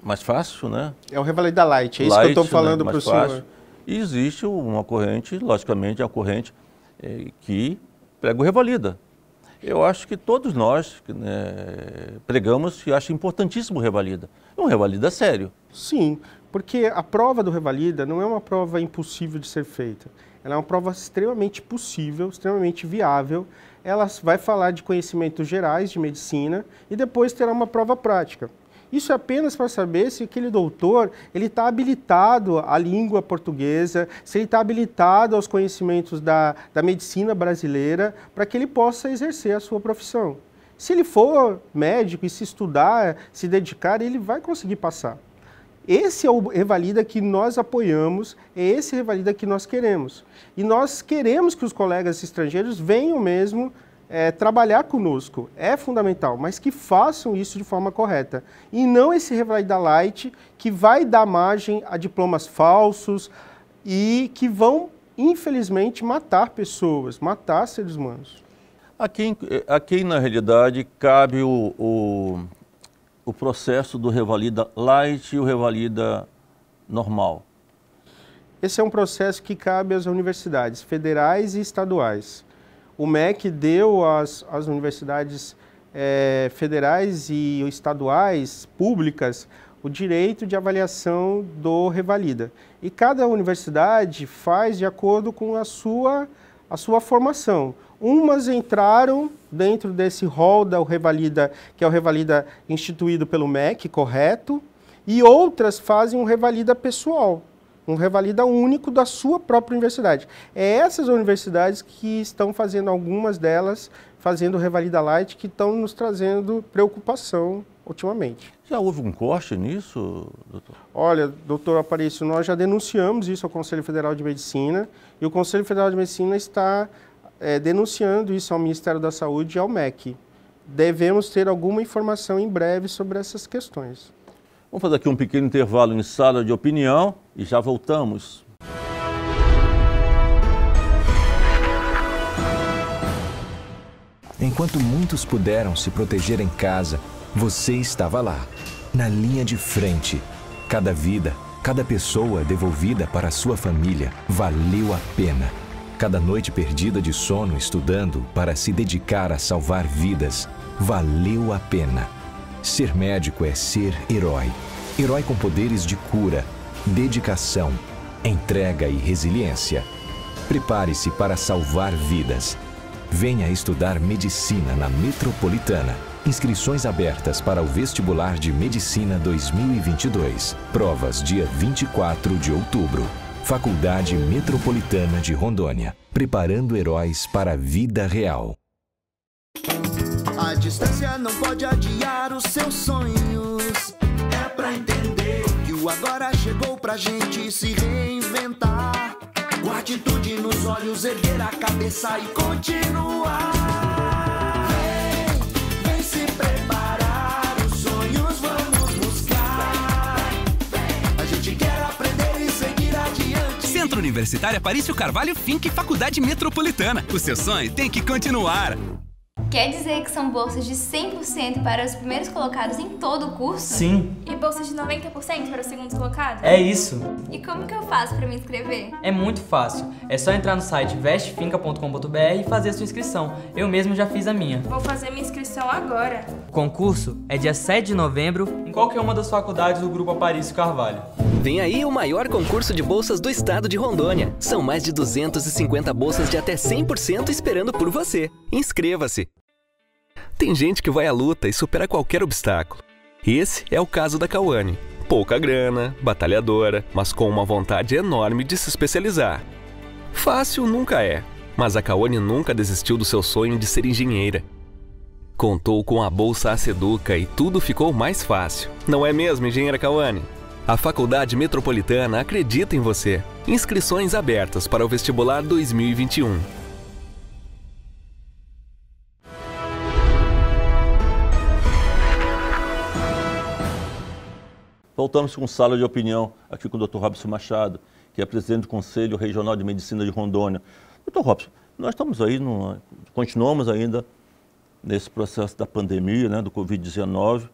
mais fácil, né? É o revalida light, é isso que eu estou falando para o senhor. E existe uma corrente, logicamente, a corrente que prega o revalida. Eu acho que todos nós pregamos e acho importantíssimo o revalida. É um revalida sério. Sim, porque a prova do revalida não é uma prova impossível de ser feita. Ela é uma prova extremamente possível, extremamente viável. Ela vai falar de conhecimentos gerais de medicina e depois terá uma prova prática. Isso é apenas para saber se aquele doutor está habilitado à língua portuguesa, se ele está habilitado aos conhecimentos da medicina brasileira, para que ele possa exercer a sua profissão. Se ele for médico e se estudar, se dedicar, ele vai conseguir passar. Esse é o revalida que nós apoiamos, é esse revalida que nós queremos. E nós queremos que os colegas estrangeiros venham mesmo trabalhar conosco, é fundamental, mas que façam isso de forma correta. E não esse revalida light que vai dar margem a diplomas falsos e que vão, infelizmente, matar pessoas, matar seres humanos. A quem na realidade, cabe o processo do revalida light e o revalida normal? Esse é um processo que cabe às universidades federais e estaduais. o MEC deu às universidades federais e estaduais, públicas, o direito de avaliação do Revalida. E cada universidade faz de acordo com a sua formação. Umas entraram dentro desse rol da Revalida, que é o Revalida instituído pelo MEC, correto, e outras fazem um Revalida pessoal, um Revalida único da sua própria universidade. É essas universidades que estão fazendo, algumas delas, fazendo o Revalida Light, que estão nos trazendo preocupação ultimamente. Já houve um corte nisso, doutor? Olha, doutor Aparício, nós já denunciamos isso ao Conselho Federal de Medicina e o Conselho Federal de Medicina está denunciando isso ao Ministério da Saúde e ao MEC. Devemos ter alguma informação em breve sobre essas questões. Vamos fazer aqui um pequeno intervalo em sala de opinião e já voltamos. Enquanto muitos puderam se proteger em casa, você estava lá, na linha de frente. Cada vida, cada pessoa devolvida para a sua família valeu a pena. Cada noite perdida de sono estudando para se dedicar a salvar vidas valeu a pena. Ser médico é ser herói. Herói com poderes de cura, dedicação, entrega e resiliência. Prepare-se para salvar vidas. Venha estudar medicina na Metropolitana. Inscrições abertas para o vestibular de Medicina 2022. Provas dia 24 de outubro. Faculdade Metropolitana de Rondônia. Preparando heróis para a vida real. A distância não pode adiar os seus sonhos. É pra entender que o agora chegou pra gente se reinventar. Com atitude nos olhos, erguer a cabeça e continuar. Vem se preparar, os sonhos vamos buscar. A gente quer aprender e seguir adiante. Centro Universitário Aparício Carvalho Fink Faculdade Metropolitana. O seu sonho tem que continuar. Quer dizer que são bolsas de 100% para os primeiros colocados em todo o curso? Sim. E bolsas de 90% para os segundos colocados? É isso. E como que eu faço para me inscrever? É muito fácil. É só entrar no site vestefinca.com.br e fazer a sua inscrição. Eu mesmo já fiz a minha. Vou fazer minha inscrição agora. O concurso é dia 7 de novembro em qualquer uma das faculdades do Grupo Aparício Carvalho. Vem aí o maior concurso de bolsas do estado de Rondônia. São mais de 250 bolsas de até 100% esperando por você. Inscreva-se! Tem gente que vai à luta e supera qualquer obstáculo. Esse é o caso da Cauane. Pouca grana, batalhadora, mas com uma vontade enorme de se especializar. Fácil nunca é, mas a Cauane nunca desistiu do seu sonho de ser engenheira. Contou com a Bolsa Aceduca e tudo ficou mais fácil. Não é mesmo, engenheira Cauane? A Faculdade Metropolitana acredita em você. Inscrições abertas para o vestibular 2021. Voltamos com sala de opinião aqui com o Dr. Robson Machado, que é presidente do Conselho Regional de Medicina de Rondônia. Dr. Robson, nós estamos aí, continuamos ainda nesse processo da pandemia, né, do Covid-19.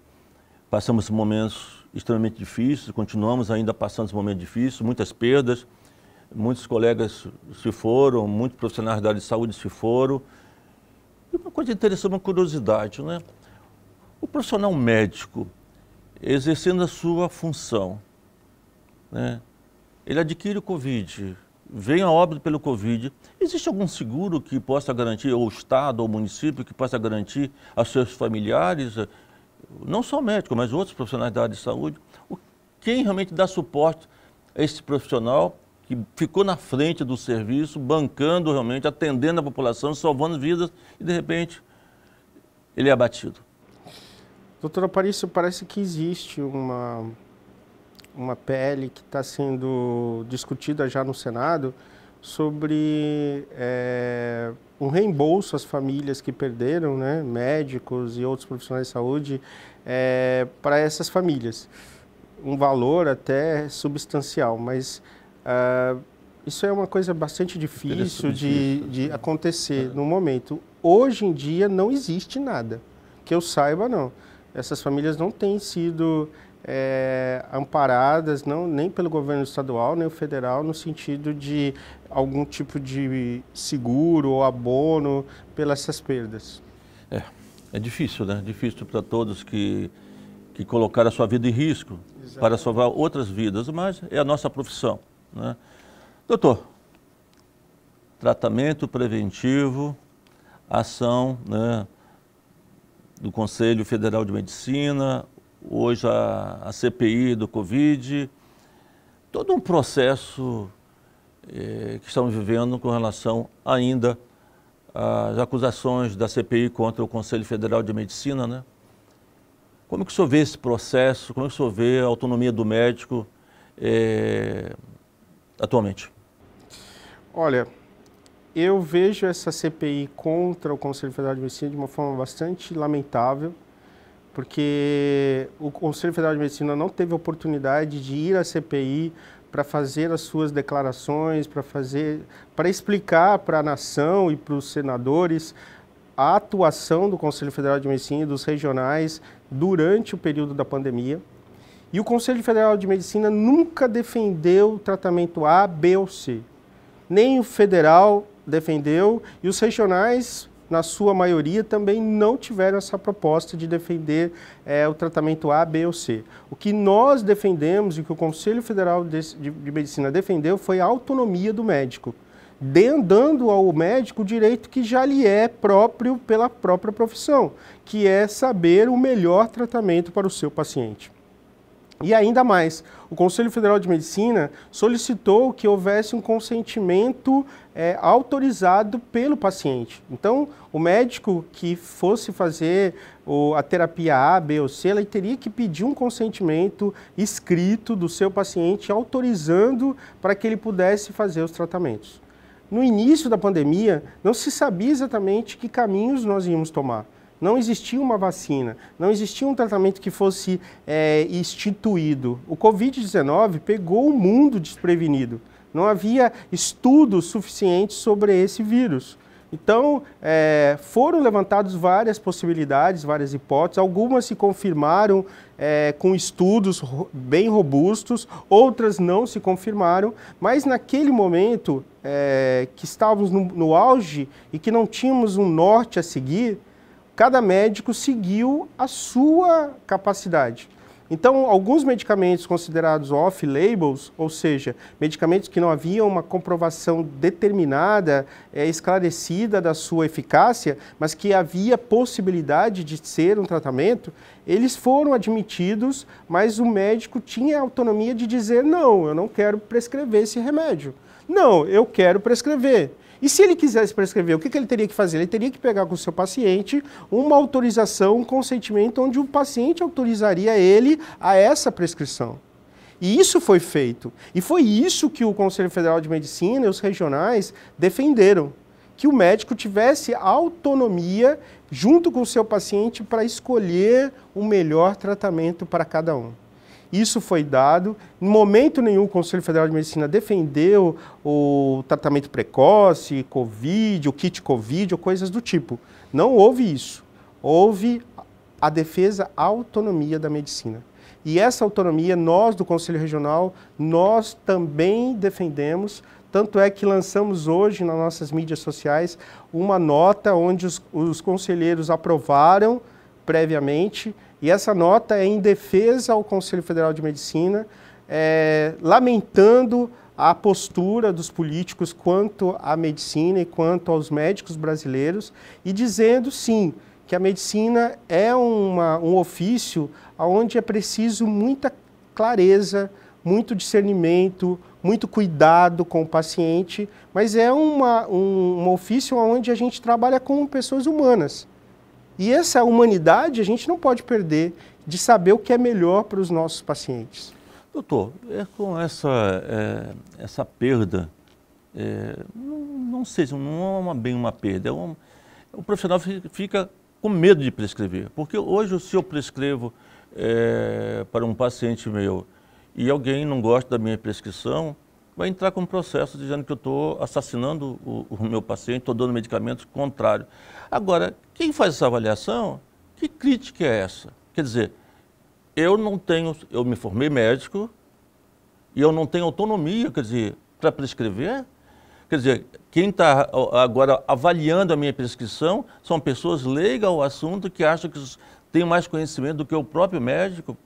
Passamos momentos extremamente difíceis, continuamos ainda passando esse momento difícil, muitas perdas, muitos colegas se foram, muitos profissionais da área de saúde se foram. E uma coisa interessante, uma curiosidade, né? O profissional médico, exercendo a sua função, né? Ele adquire o Covid, vem a óbito pelo Covid. Existe algum seguro que possa garantir, ou o Estado, ou o município, que possa garantir aos seus familiares, não só médico, mas outros profissionais da área de saúde, quem realmente dá suporte a esse profissional que ficou na frente do serviço, bancando realmente, atendendo a população, salvando vidas e, de repente, ele é abatido? Doutora Aparício, parece que existe uma PL que está sendo discutida já no Senado sobre um reembolso às famílias que perderam, né, médicos e outros profissionais de saúde, para essas famílias. Um valor até substancial, mas isso é uma coisa bastante difícil de acontecer no momento. Hoje em dia não existe nada, que eu saiba não. Essas famílias não têm sido amparadas, nem pelo governo estadual, nem o federal, no sentido de algum tipo de seguro ou abono pelas essas perdas. É difícil, né? Difícil para todos que colocaram a sua vida em risco. Exato. Para salvar outras vidas, mas é a nossa profissão, né? Doutor, tratamento preventivo, ação, né, do Conselho Federal de Medicina, hoje a CPI do Covid, todo um processo que estamos vivendo com relação ainda às acusações da CPI contra o Conselho Federal de Medicina, né? Como que o senhor vê esse processo, como que o senhor vê a autonomia do médico atualmente? Olha, eu vejo essa CPI contra o Conselho Federal de Medicina de uma forma bastante lamentável, porque o Conselho Federal de Medicina não teve oportunidade de ir à CPI para fazer as suas declarações, para explicar para a nação e para os senadores a atuação do Conselho Federal de Medicina e dos regionais durante o período da pandemia. E o Conselho Federal de Medicina nunca defendeu o tratamento A, B ou C. Nem o federal defendeu e os regionais, na sua maioria, também não tiveram essa proposta de defender o tratamento A, B ou C. O que nós defendemos e que o Conselho Federal de Medicina defendeu foi a autonomia do médico, dando ao médico o direito que já lhe é próprio pela própria profissão, que é saber o melhor tratamento para o seu paciente. E ainda mais, o Conselho Federal de Medicina solicitou que houvesse um consentimento autorizado pelo paciente. Então, o médico que fosse fazer a terapia A, B ou C, ele teria que pedir um consentimento escrito do seu paciente, autorizando para que ele pudesse fazer os tratamentos. No início da pandemia, não se sabia exatamente que caminhos nós íamos tomar. Não existia uma vacina, não existia um tratamento que fosse instituído. O Covid-19 pegou o mundo desprevenido. Não havia estudos suficientes sobre esse vírus. Então, foram levantadas várias possibilidades, várias hipóteses. Algumas se confirmaram com estudos bem robustos, outras não se confirmaram. Mas naquele momento que estávamos no auge e que não tínhamos um norte a seguir, cada médico seguiu a sua capacidade. Então, alguns medicamentos considerados off-labels, ou seja, medicamentos que não haviam uma comprovação determinada, esclarecida da sua eficácia, mas que havia possibilidade de ser um tratamento, eles foram admitidos, mas o médico tinha a autonomia de dizer, não, eu não quero prescrever esse remédio. Não, eu quero prescrever. E se ele quisesse prescrever, o que ele teria que fazer? Ele teria que pegar com o seu paciente uma autorização, um consentimento, onde o paciente autorizaria ele a essa prescrição. E isso foi feito. E foi isso que o Conselho Federal de Medicina e os regionais defenderam. Que o médico tivesse autonomia junto com o seu paciente para escolher o melhor tratamento para cada um. Isso foi dado. Em momento nenhum o Conselho Federal de Medicina defendeu o tratamento precoce, Covid, o kit Covid ou coisas do tipo. Não houve isso. Houve a defesa à autonomia da medicina. E essa autonomia, nós do Conselho Regional, nós também defendemos. Tanto é que lançamos hoje nas nossas mídias sociais uma nota onde os conselheiros aprovaram previamente. E essa nota é em defesa ao Conselho Federal de Medicina, lamentando a postura dos políticos quanto à medicina e quanto aos médicos brasileiros e dizendo, sim, que a medicina é um ofício onde é preciso muita clareza, muito discernimento, muito cuidado com o paciente, mas é um ofício onde a gente trabalha com pessoas humanas. E essa humanidade a gente não pode perder de saber o que é melhor para os nossos pacientes. Doutor, com essa perda, não sei, não é bem uma perda, o profissional fica com medo de prescrever, porque hoje se eu prescrevo para um paciente meu e alguém não gosta da minha prescrição, vai entrar com um processo dizendo que eu estou assassinando o meu paciente, estou dando medicamentos contrário. Agora, quem faz essa avaliação, que crítica é essa? Quer dizer, eu me formei médico e eu não tenho autonomia, quer dizer, para prescrever. Quer dizer, quem está agora avaliando a minha prescrição são pessoas leigas ao assunto que acham que têm mais conhecimento do que o próprio médico.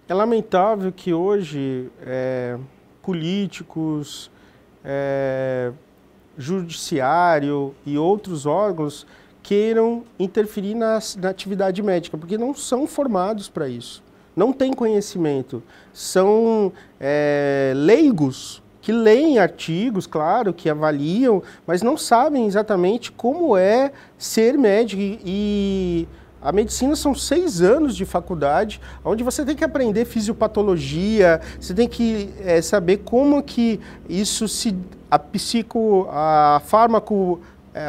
É lamentável que hoje políticos, judiciário e outros órgãos queiram interferir na atividade médica, porque não são formados para isso, não têm conhecimento, são leigos que leem artigos, claro, que avaliam, mas não sabem exatamente como é ser médico. E a medicina são 6 anos de faculdade, onde você tem que aprender fisiopatologia, você tem que saber como que isso a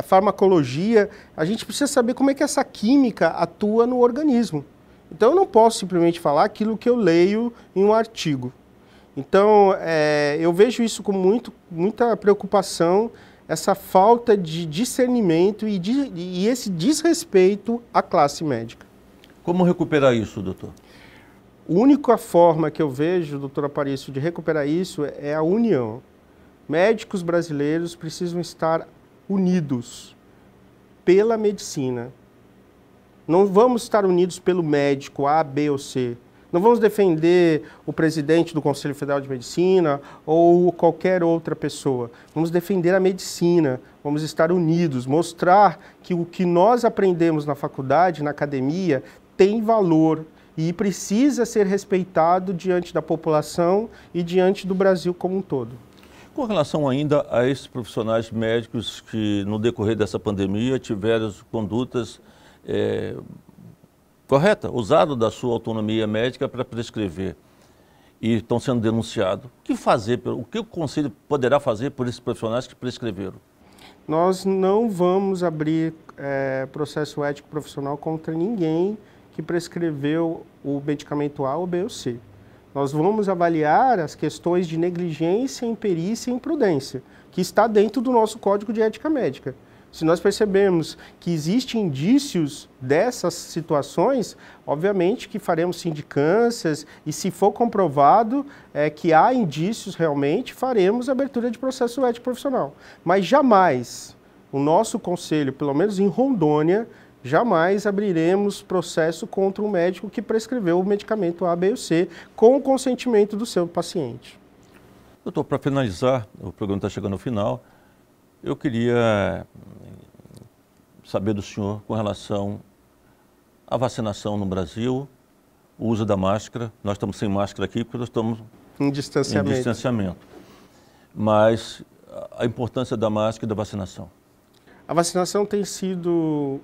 farmacologia, a gente precisa saber como é que essa química atua no organismo. Então eu não posso simplesmente falar aquilo que eu leio em um artigo. Então eu vejo isso com muita preocupação, essa falta de discernimento e esse desrespeito à classe médica. Como recuperar isso, doutor? A única forma que eu vejo, doutor Aparício, de recuperar isso é a união. Médicos brasileiros precisam estar unidos pela medicina. Não vamos estar unidos pelo médico A, B ou C. Não vamos defender o presidente do Conselho Federal de Medicina ou qualquer outra pessoa. Vamos defender a medicina, vamos estar unidos, mostrar que o que nós aprendemos na faculdade, na academia, tem valor e precisa ser respeitado diante da população e diante do Brasil como um todo. Com relação ainda a esses profissionais médicos que, no decorrer dessa pandemia, tiveram condutas corretas, usaram da sua autonomia médica para prescrever e estão sendo denunciados, o que o Conselho poderá fazer por esses profissionais que prescreveram? Nós não vamos abrir processo ético profissional contra ninguém que prescreveu o medicamento A ou B ou C. Nós vamos avaliar as questões de negligência, imperícia e imprudência, que está dentro do nosso Código de Ética Médica. Se nós percebemos que existem indícios dessas situações, obviamente que faremos sindicâncias e, se for comprovado que há indícios realmente, faremos abertura de processo ético profissional. Mas jamais o nosso conselho, pelo menos em Rondônia, jamais abriremos processo contra um médico que prescreveu o medicamento A, B ou C com o consentimento do seu paciente. Doutor, para finalizar, o programa está chegando ao final, eu queria saber do senhor com relação à vacinação no Brasil, o uso da máscara. Nós estamos sem máscara aqui porque nós estamos em distanciamento. Mas a importância da máscara e da vacinação. A vacinação tem sido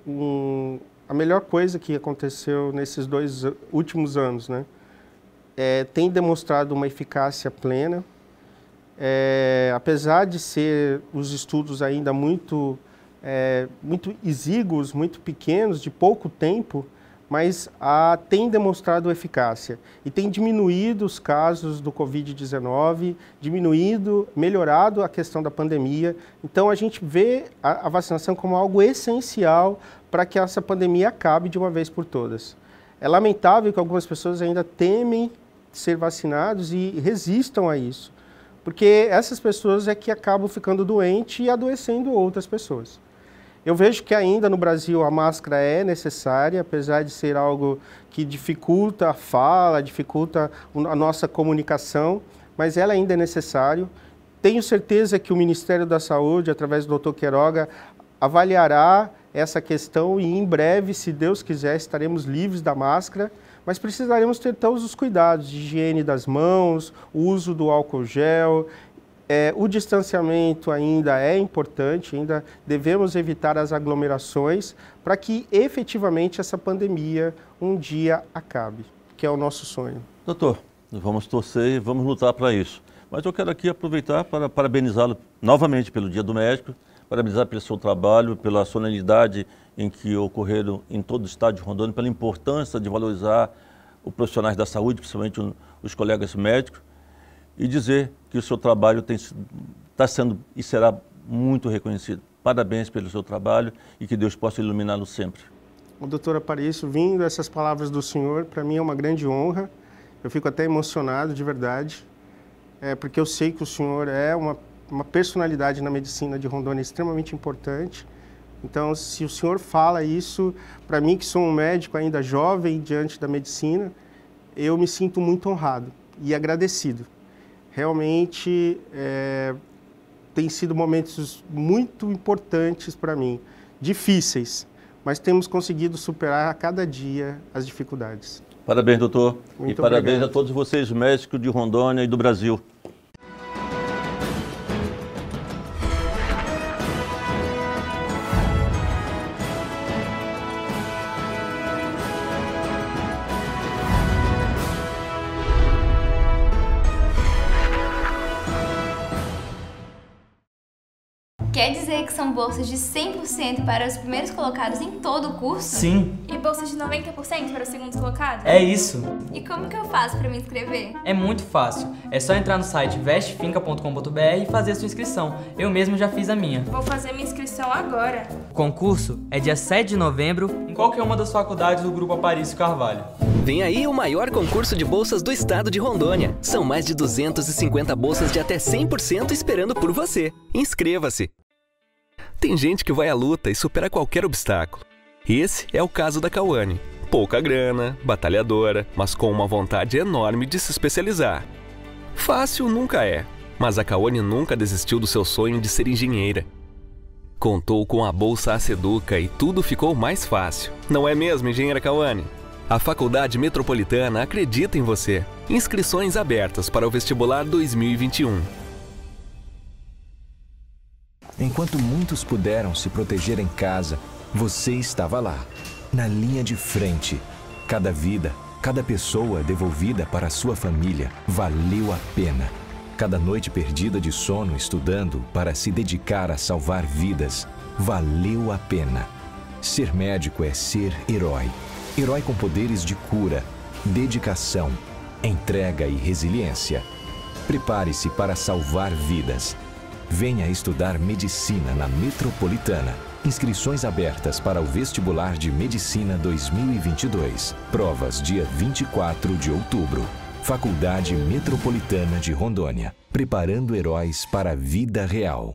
a melhor coisa que aconteceu nesses 2 últimos anos, né? Tem demonstrado uma eficácia plena. Apesar de ser os estudos ainda muito exíguos, muito pequenos, de pouco tempo, mas tem demonstrado eficácia e tem diminuído os casos do Covid-19, melhorado a questão da pandemia. Então a gente vê a vacinação como algo essencial para que essa pandemia acabe de uma vez por todas. É lamentável que algumas pessoas ainda temem ser vacinados e resistam a isso, porque essas pessoas é que acabam ficando doentes e adoecendo outras pessoas. Eu vejo que ainda no Brasil a máscara é necessária, apesar de ser algo que dificulta a fala, dificulta a nossa comunicação, mas ela ainda é necessária. Tenho certeza que o Ministério da Saúde, através do Dr. Queiroga, avaliará essa questão e em breve, se Deus quiser, estaremos livres da máscara, mas precisaremos ter todos os cuidados de higiene das mãos, o uso do álcool gel. O distanciamento ainda é importante, ainda devemos evitar as aglomerações para que efetivamente essa pandemia um dia acabe, que é o nosso sonho. Doutor, vamos torcer e vamos lutar para isso. Mas eu quero aqui aproveitar para parabenizá-lo novamente pelo Dia do Médico, parabenizar pelo seu trabalho, pela solenidade em que ocorreram em todo o estado de Rondônia, pela importância de valorizar os profissionais da saúde, principalmente os colegas médicos, e dizer que o seu trabalho está sendo e será muito reconhecido. Parabéns pelo seu trabalho e que Deus possa iluminá-lo sempre. doutor Aparício, vindo essas palavras do senhor, para mim é uma grande honra. Eu fico até emocionado, de verdade, porque eu sei que o senhor é uma personalidade na medicina de Rondônia extremamente importante. Então, se o senhor fala isso, para mim que sou um médico ainda jovem diante da medicina, eu me sinto muito honrado e agradecido. Realmente, tem sido momentos muito importantes para mim, difíceis, mas temos conseguido superar a cada dia as dificuldades. Parabéns, doutor. Muito e parabéns obrigado a todos vocês, médicos de Rondônia e do Brasil. Quer dizer que são bolsas de 100% para os primeiros colocados em todo o curso? Sim. E bolsas de 90% para os segundos colocados? É isso. E como que eu faço para me inscrever? É muito fácil. É só entrar no site vestefinca.com.br e fazer a sua inscrição. Eu mesmo já fiz a minha. Vou fazer minha inscrição agora. O concurso é dia 7 de novembro em qualquer uma das faculdades do Grupo Aparício Carvalho. Vem aí o maior concurso de bolsas do estado de Rondônia. São mais de 250 bolsas de até 100% esperando por você. Inscreva-se! Tem gente que vai à luta e supera qualquer obstáculo. Esse é o caso da Cauane. Pouca grana, batalhadora, mas com uma vontade enorme de se especializar. Fácil nunca é, mas a Cauane nunca desistiu do seu sonho de ser engenheira. Contou com a Bolsa Aceduca e tudo ficou mais fácil. Não é mesmo, engenheira Cauane? A Faculdade Metropolitana acredita em você. Inscrições abertas para o vestibular 2021. Enquanto muitos puderam se proteger em casa, você estava lá, na linha de frente. Cada vida, cada pessoa devolvida para a sua família valeu a pena. Cada noite perdida de sono estudando para se dedicar a salvar vidas valeu a pena. Ser médico é ser herói. Herói com poderes de cura, dedicação, entrega e resiliência. Prepare-se para salvar vidas. Venha estudar Medicina na Metropolitana. Inscrições abertas para o vestibular de Medicina 2022. Provas dia 24 de outubro. Faculdade Metropolitana de Rondônia. Preparando heróis para a vida real.